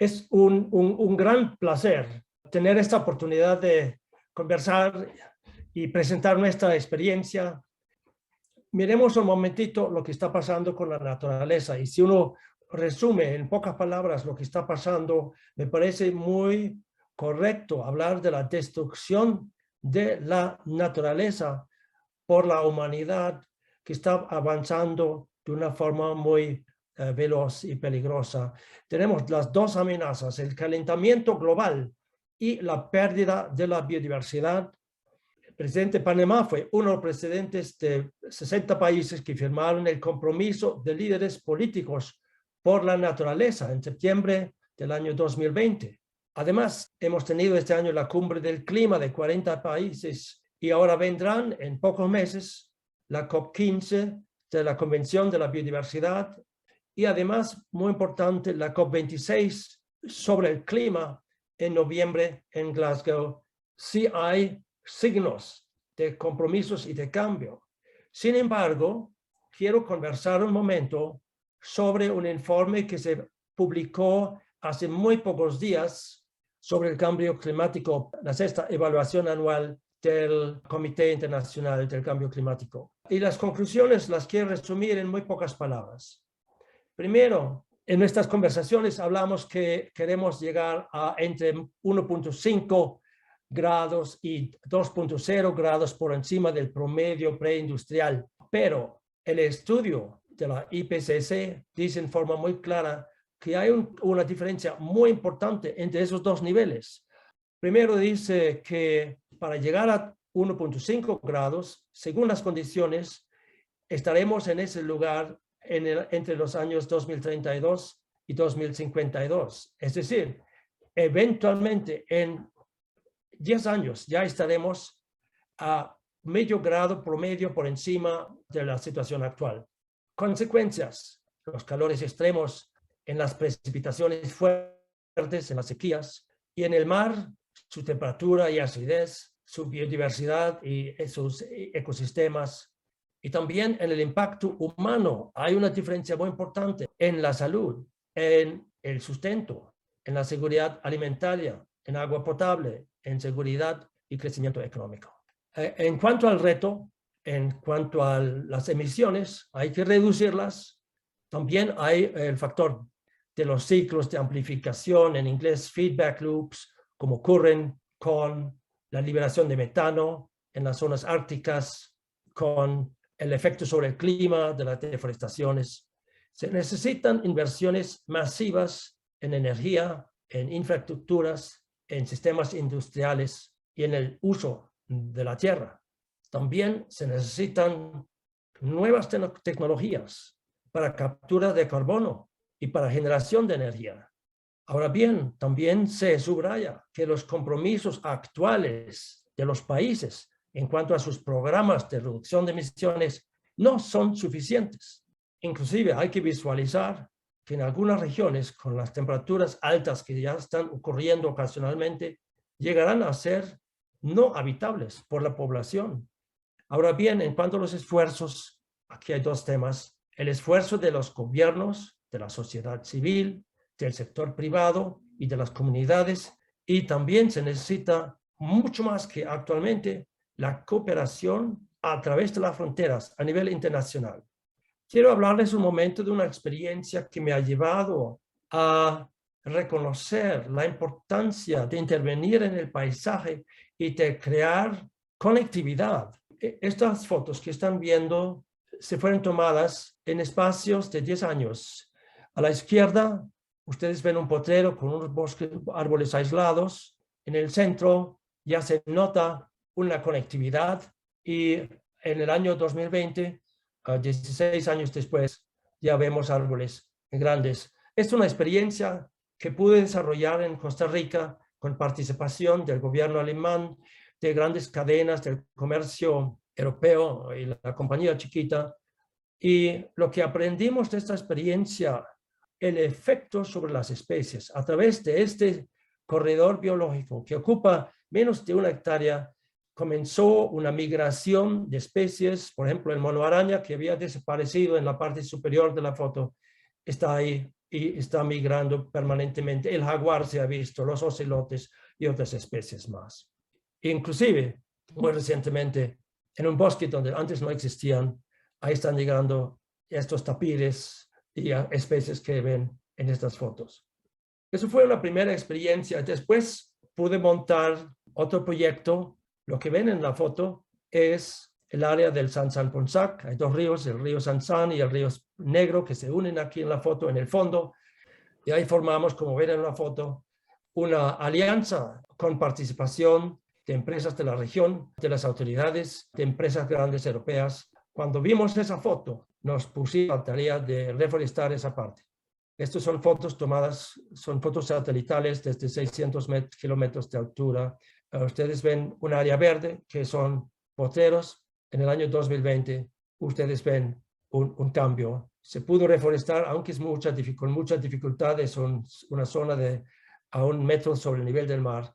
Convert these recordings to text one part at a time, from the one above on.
Es un gran placer tener esta oportunidad de conversar y presentar nuestra experiencia. Miremos un momentito lo que está pasando con la naturaleza, y si uno resume en pocas palabras lo que está pasando, me parece muy correcto hablar de la destrucción de la naturaleza por la humanidad, que está avanzando de una forma muy veloz y peligrosa. Tenemos las dos amenazas: el calentamiento global y la pérdida de la biodiversidad. El presidente de Panamá fue uno de los presidentes de 60 países que firmaron el compromiso de líderes políticos por la naturaleza en septiembre del año 2020. Además, hemos tenido este año la cumbre del clima de 40 países, y ahora vendrán en pocos meses la COP15 de la Convención de la Biodiversidad, y además, muy importante, la COP26 sobre el clima en noviembre en Glasgow. Sí hay signos de compromisos y de cambio. Sin embargo, quiero conversar un momento sobre un informe que se publicó hace muy pocos días sobre el cambio climático, la sexta evaluación anual del Comité Internacional del Cambio Climático. Y las conclusiones las quiero resumir en muy pocas palabras. Primero, en nuestras conversaciones hablamos que queremos llegar a entre 1.5 grados y 2.0 grados por encima del promedio preindustrial. Pero el estudio de la IPCC dice en forma muy clara que hay una diferencia muy importante entre esos dos niveles. Primero dice que para llegar a 1.5 grados, según las condiciones, estaremos en ese lugar entre los años 2032 y 2052. Es decir, eventualmente en 10 años ya estaremos a medio grado promedio por encima de la situación actual. Consecuencias: los calores extremos en las precipitaciones fuertes, en las sequías, y en el mar, su temperatura y acidez, su biodiversidad y sus ecosistemas. Y también en el impacto humano hay una diferencia muy importante en la salud, en el sustento, en la seguridad alimentaria, en agua potable, en seguridad y crecimiento económico. En cuanto al reto, en cuanto a las emisiones, hay que reducirlas. También hay el factor de los ciclos de amplificación, en inglés feedback loops, como ocurren con la liberación de metano en las zonas árticas, con el efecto sobre el clima de las deforestaciones. Se necesitan inversiones masivas en energía, en infraestructuras, en sistemas industriales y en el uso de la tierra. También se necesitan nuevas tecnologías para captura de carbono y para generación de energía. Ahora bien, también se subraya que los compromisos actuales de los países en cuanto a sus programas de reducción de emisiones no son suficientes. Inclusive hay que visualizar que en algunas regiones, con las temperaturas altas que ya están ocurriendo ocasionalmente, llegarán a ser no habitables por la población. Ahora bien, en cuanto a los esfuerzos, aquí hay dos temas: el esfuerzo de los gobiernos, de la sociedad civil, del sector privado y de las comunidades, y también se necesita mucho más que actualmente la cooperación a través de las fronteras a nivel internacional. Quiero hablarles un momento de una experiencia que me ha llevado a reconocer la importancia de intervenir en el paisaje y de crear conectividad. Estas fotos que están viendo se fueron tomadas en espacios de 10 años. A la izquierda, ustedes ven un potrero con unos bosques, árboles aislados. En el centro ya se nota una conectividad, y en el año 2020, 16 años después, ya vemos árboles grandes. Es una experiencia que pude desarrollar en Costa Rica con participación del gobierno alemán, de grandes cadenas del comercio europeo y la compañía chiquita. Y lo que aprendimos de esta experiencia, el efecto sobre las especies a través de este corredor biológico que ocupa menos de 1 hectárea, comenzó una migración de especies. Por ejemplo, el mono araña, que había desaparecido en la parte superior de la foto, está ahí y está migrando permanentemente. El jaguar se ha visto, los ocelotes y otras especies más. Inclusive, muy recientemente, en un bosque donde antes no existían, ahí están llegando estos tapires y especies que ven en estas fotos. Eso fue una primera experiencia. Después pude montar otro proyecto. Lo que ven en la foto es el área del Sansán-Ponsac. Hay dos ríos, el río Sansán y el río Negro, que se unen aquí en la foto, en el fondo. Y ahí formamos, como ven en la foto, una alianza con participación de empresas de la región, de las autoridades, de empresas grandes europeas. Cuando vimos esa foto, nos pusimos a la tarea de reforestar esa parte. Estas son fotos tomadas, son fotos satelitales desde 600 kilómetros de altura. Ustedes ven un área verde que son potreros. En el año 2020, ustedes ven un cambio. Se pudo reforestar, aunque es mucha dificultad, es una zona de a 1 metro sobre el nivel del mar.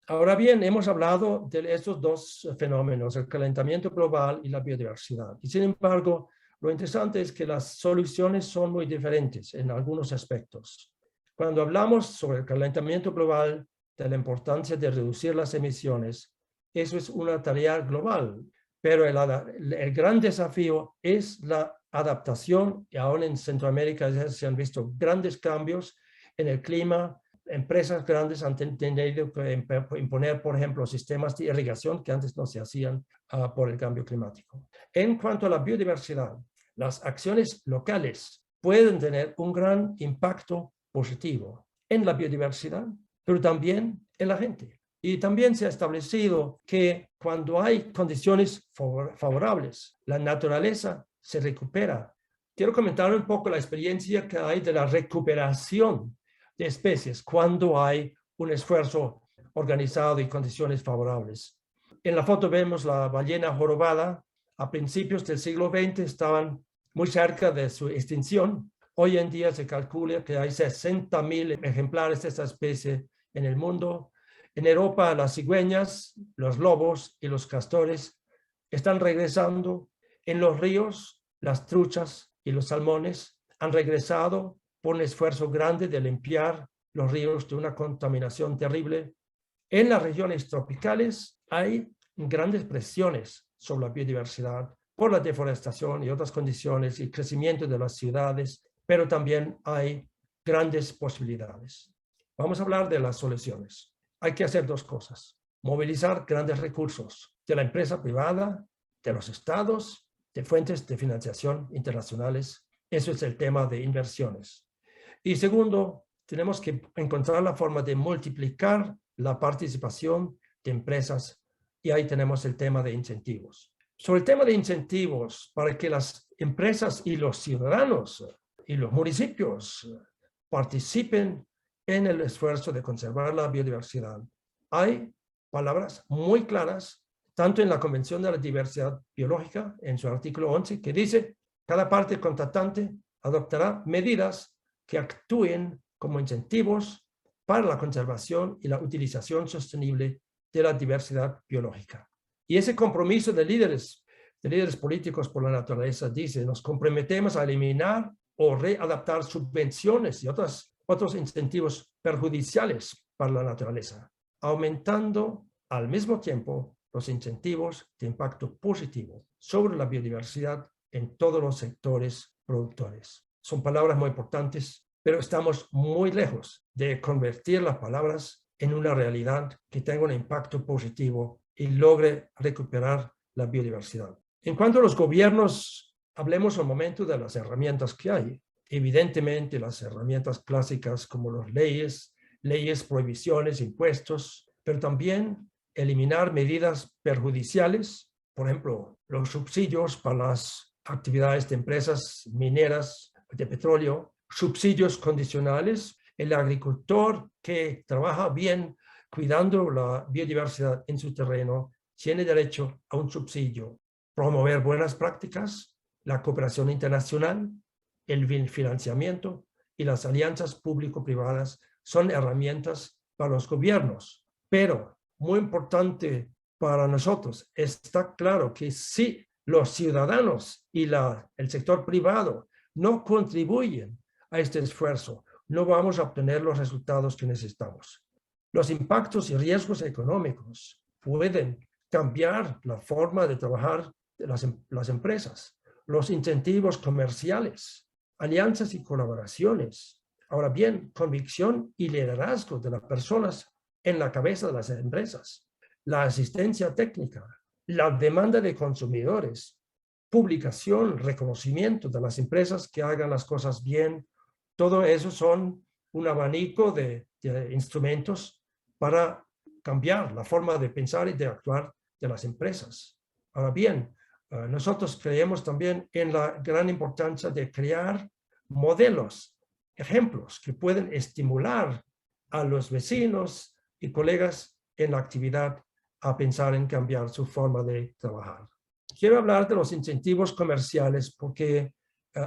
Ahora bien, hemos hablado de estos dos fenómenos, el calentamiento global y la biodiversidad. Y sin embargo, lo interesante es que las soluciones son muy diferentes en algunos aspectos. Cuando hablamos sobre el calentamiento global, de la importancia de reducir las emisiones, eso es una tarea global, pero el gran desafío es la adaptación, y aún en Centroamérica se han visto grandes cambios en el clima. Empresas grandes han tenido que imponer, por ejemplo, sistemas de irrigación que antes no se hacían por el cambio climático. En cuanto a la biodiversidad, las acciones locales pueden tener un gran impacto positivo en la biodiversidad, pero también en la gente. Y también se ha establecido que cuando hay condiciones favorables, la naturaleza se recupera. Quiero comentar un poco la experiencia que hay de la recuperación de especies cuando hay un esfuerzo organizado y condiciones favorables. En la foto vemos la ballena jorobada. A principios del siglo XX estaban muy cerca de su extinción. Hoy en día se calcula que hay 60,000 ejemplares de esta especie en el mundo. En Europa, las cigüeñas, los lobos y los castores están regresando. En los ríos, las truchas y los salmones han regresado por un esfuerzo grande de limpiar los ríos de una contaminación terrible. En las regiones tropicales hay grandes presiones sobre la biodiversidad por la deforestación y otras condiciones y crecimiento de las ciudades, pero también hay grandes posibilidades. Vamos a hablar de las soluciones. Hay que hacer dos cosas: movilizar grandes recursos de la empresa privada, de los estados, de fuentes de financiación internacionales. Eso es el tema de inversiones. Y segundo, tenemos que encontrar la forma de multiplicar la participación de empresas, y ahí tenemos el tema de incentivos. Sobre el tema de incentivos, para que las empresas y los ciudadanos y los municipios participen en el esfuerzo de conservar la biodiversidad, hay palabras muy claras, tanto en la Convención de la Diversidad Biológica, en su artículo 11, que dice: cada parte contratante adoptará medidas que actúen como incentivos para la conservación y la utilización sostenible de la diversidad biológica. Y ese compromiso de líderes políticos por la naturaleza dice: nos comprometemos a eliminar o readaptar subvenciones y otros incentivos perjudiciales para la naturaleza, aumentando al mismo tiempo los incentivos de impacto positivo sobre la biodiversidad en todos los sectores productores. Son palabras muy importantes, pero estamos muy lejos de convertir las palabras en una realidad que tenga un impacto positivo y logre recuperar la biodiversidad. En cuanto a los gobiernos, hablemos un momento de las herramientas que hay. Evidentemente, las herramientas clásicas como las leyes, prohibiciones, impuestos, pero también eliminar medidas perjudiciales, por ejemplo, los subsidios para las actividades de empresas mineras de petróleo, subsidios condicionales. El agricultor que trabaja bien cuidando la biodiversidad en su terreno tiene derecho a un subsidio. Promover buenas prácticas, la cooperación internacional, el financiamiento y las alianzas público-privadas son herramientas para los gobiernos. Pero, muy importante para nosotros, está claro que si los ciudadanos y el sector privado no contribuyen a este esfuerzo, no vamos a obtener los resultados que necesitamos. Los impactos y riesgos económicos pueden cambiar la forma de trabajar de las empresas, los incentivos comerciales, alianzas y colaboraciones. Ahora bien, convicción y liderazgo de las personas en la cabeza de las empresas, la asistencia técnica, la demanda de consumidores, publicación, reconocimiento de las empresas que hagan las cosas bien, todo eso son un abanico de instrumentos para cambiar la forma de pensar y de actuar de las empresas. Ahora bien, nosotros creemos también en la gran importancia de crear modelos, ejemplos que pueden estimular a los vecinos y colegas en la actividad a pensar en cambiar su forma de trabajar. Quiero hablar de los incentivos comerciales porque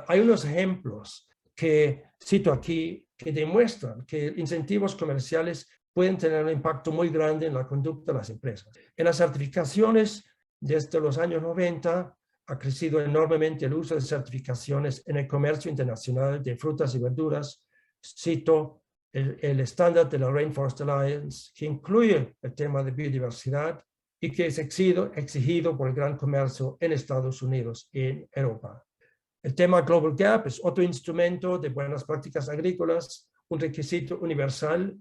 hay unos ejemplos que cito aquí que demuestran que incentivos comerciales pueden tener un impacto muy grande en la conducta de las empresas. En las certificaciones, desde los años 90, ha crecido enormemente el uso de certificaciones en el comercio internacional de frutas y verduras. Cito el estándar de la Rainforest Alliance, que incluye el tema de biodiversidad y que es exigido por el gran comercio en Estados Unidos y en Europa. El tema Global Gap es otro instrumento de buenas prácticas agrícolas, un requisito universal.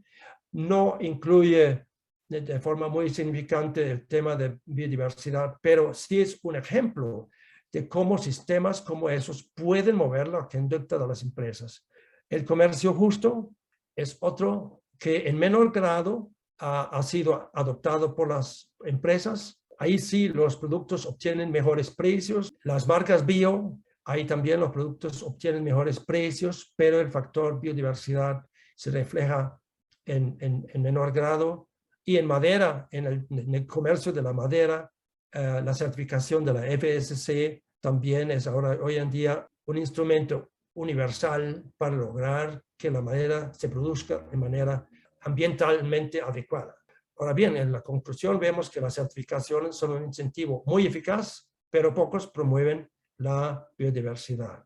No incluye de forma muy significante el tema de biodiversidad, pero sí es un ejemplo de cómo sistemas como esos pueden mover la conducta de las empresas. El comercio justo es otro que en menor grado ha sido adoptado por las empresas. Ahí sí los productos obtienen mejores precios. Las marcas bio, ahí también los productos obtienen mejores precios, pero el factor biodiversidad se refleja en menor grado. Y en madera, en el comercio de la madera, la certificación de la FSC también es ahora, hoy en día, un instrumento universal para lograr que la madera se produzca de manera ambientalmente adecuada. Ahora bien, en la conclusión vemos que las certificaciones son un incentivo muy eficaz, pero pocos promueven la biodiversidad.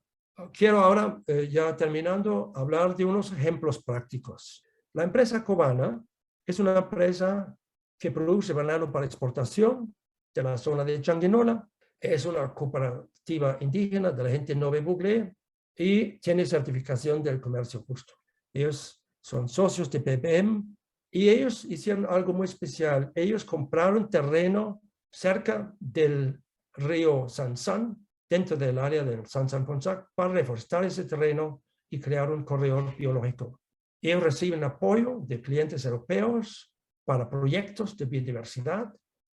Quiero ahora, ya terminando, hablar de unos ejemplos prácticos. La empresa Cobana es una empresa que produce banano para exportación de la zona de Changuinola. Es una cooperativa indígena de la gente Nove Bugle y tiene certificación del comercio justo. Ellos son socios de PPM y ellos hicieron algo muy especial. Ellos compraron terreno cerca del río Sansán, dentro del área del Sansán-Ponsac, para reforestar ese terreno y crear un corredor biológico. Ellos reciben apoyo de clientes europeos para proyectos de biodiversidad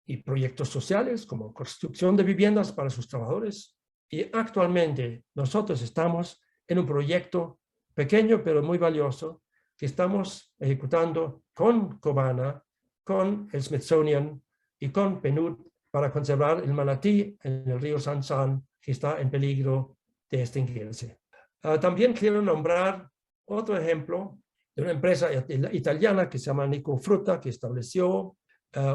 y proyectos sociales como construcción de viviendas para sus trabajadores. Y actualmente nosotros estamos en un proyecto pequeño pero muy valioso que estamos ejecutando con Cobana, con el Smithsonian y con PNUD para conservar el manatí en el río Sansán que está en peligro de extinguirse. También quiero nombrar otro ejemplo de una empresa italiana que se llama Nicofrutta, que estableció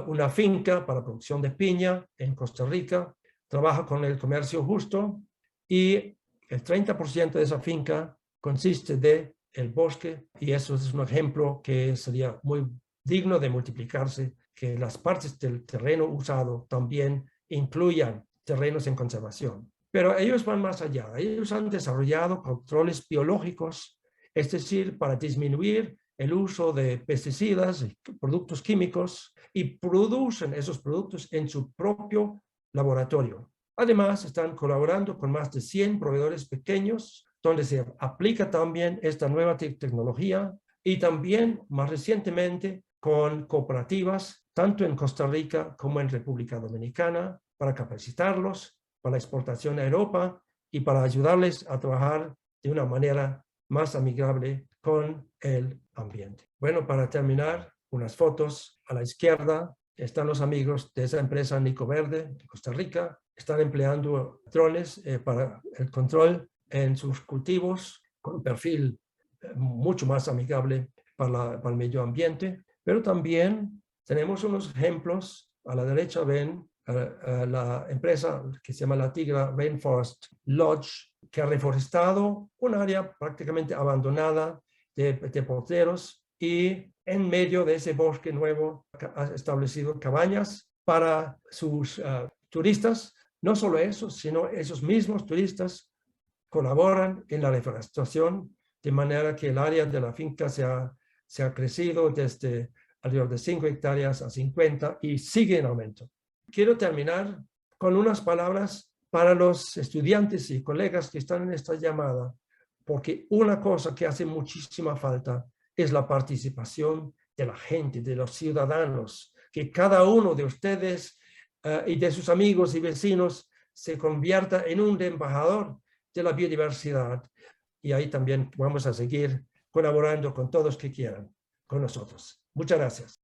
una finca para producción de piña en Costa Rica, trabaja con el comercio justo y el 30% de esa finca consiste de el bosque y eso es un ejemplo que sería muy digno de multiplicarse, que las partes del terreno usado también incluyan terrenos en conservación. Pero ellos van más allá. Ellos han desarrollado controles biológicos, es decir, para disminuir el uso de pesticidas y productos químicos y producen esos productos en su propio laboratorio. Además, están colaborando con más de 100 proveedores pequeños donde se aplica también esta nueva tecnología y también más recientemente con cooperativas, tanto en Costa Rica como en República Dominicana, para capacitarlos para la exportación a Europa y para ayudarles a trabajar de una manera más amigable con el ambiente. Bueno, para terminar, unas fotos. A la izquierda están los amigos de esa empresa Nico Verde de Costa Rica. Están empleando drones para el control en sus cultivos con un perfil mucho más amigable para el medio ambiente. Pero también tenemos unos ejemplos. A la derecha ven la empresa que se llama La Tigra Rainforest Lodge, que ha reforestado un área prácticamente abandonada de potreros, y en medio de ese bosque nuevo ha establecido cabañas para sus turistas. No solo eso, sino esos mismos turistas colaboran en la reforestación, de manera que el área de la finca se ha crecido desde alrededor de 5 hectáreas a 50 y sigue en aumento. Quiero terminar con unas palabras para los estudiantes y colegas que están en esta llamada, porque una cosa que hace muchísima falta es la participación de la gente, de los ciudadanos, que cada uno de ustedes y de sus amigos y vecinos se convierta en un embajador de la biodiversidad. Y ahí también vamos a seguir colaborando con todos que quieran con nosotros. Muchas gracias.